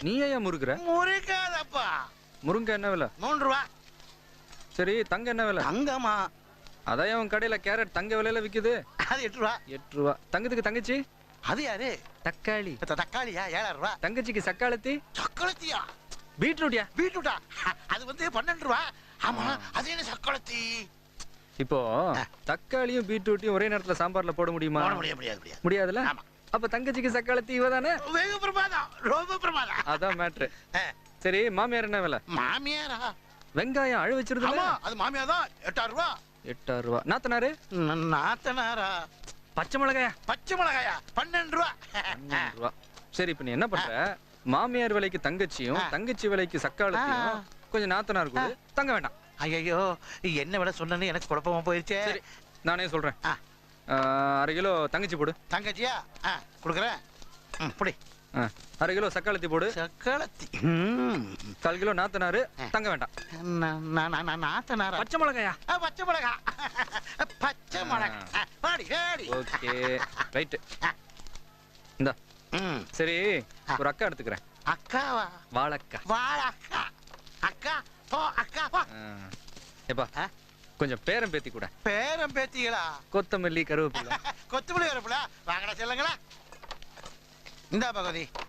நீ ஏன் முறுக்குற? முறுக்காதப்பா. முருங்கை என்ன விலை? 3 ரூபா. சரி தங்கம் என்ன விலை? தங்கமா? அதான் அவன் கடையில கேரட் தங்க விலையில விக்குது. அது 8 ரூபா. 8 ரூபா. தங்கத்துக்கு தங்கச்சி? அது யாரு? தக்காளி. தக்காளியா? 7 ரூபா. தங்கச்சிக்கு சக்காளத்தி? சக்காளத்தியா? பீட்ரூட்யா? பீட்ரூட்டா? அது வந்து 12 ரூபா. ஆமா, அது என்ன சக்காளத்தி? இப்போ தக்காளியும் பீட்ரூட்டையும் ஒரே நேரத்துல சாம்பார்ல போட முடியுமா? முடியாது. முடியாதுல? ஆமா. அப்ப தங்கச்சிக்கு சக்காளத்தி இவதானே? வெகு பிரமாதம், ரொம்ப பிரமாதம். அதான் மேட்ரு. சரி மாமியார் என்ன விலை? மாமியாரா? வெங்காயம் அழு வச்சிருது. ஆமா, அது மாமியார் தான். 8 ரூபா. 8 ரூபா. நாத்தனாரு? நாத்தனாரா? பச்சை மிளகாயா? பச்சை மிளகாயா? 12 ரூபா. 12 ரூபா. சரி இப்ப நீ என்ன பண்ற? மாமியார் விலைக்கு தங்கச்சியும் தங்கச்சி விலைக்கு சக்காளத்தியும் கொஞ்சம் நாத்தனார் கூட தங்க வேண்டாம். ஐயோ, என்ன விலை சொன்னேன்னு எனக்கு குழப்பமா போயிருச்சே. சரி நானே சொல்றேன். 1/2 கிலோ தங்கச்சி போடு. தங்கச்சியா? கொடுக்குறேன். புடி. 1/2 கிலோ சக்காளத்தி போடு. சக்காளத்தி. 1/4 கிலோ நாத்தனாரு தங்க வேண்டாம். நாத்தனாரா? பச்சை மிளகாயா? பச்சை மிளகா. பச்சை மிளகா. பாடி பாடி. Okay right. இந்தா. சரி ஒரு அக்கா எடுத்துக்கிறேன். அக்காவா? வாழக்கா. வாழக்கா. அக்கா போ, அக்கா போ. ஏப்பா கொஞ்சம் பேரம் பேத்தி கூட. பேரம் பேத்திகளா? கொத்தமல்லி கருவேப்பிலை. கொத்தமல்லி கருவேப்பிலை வாங்கடா செல்லுங்களா. இந்தா பகவதி.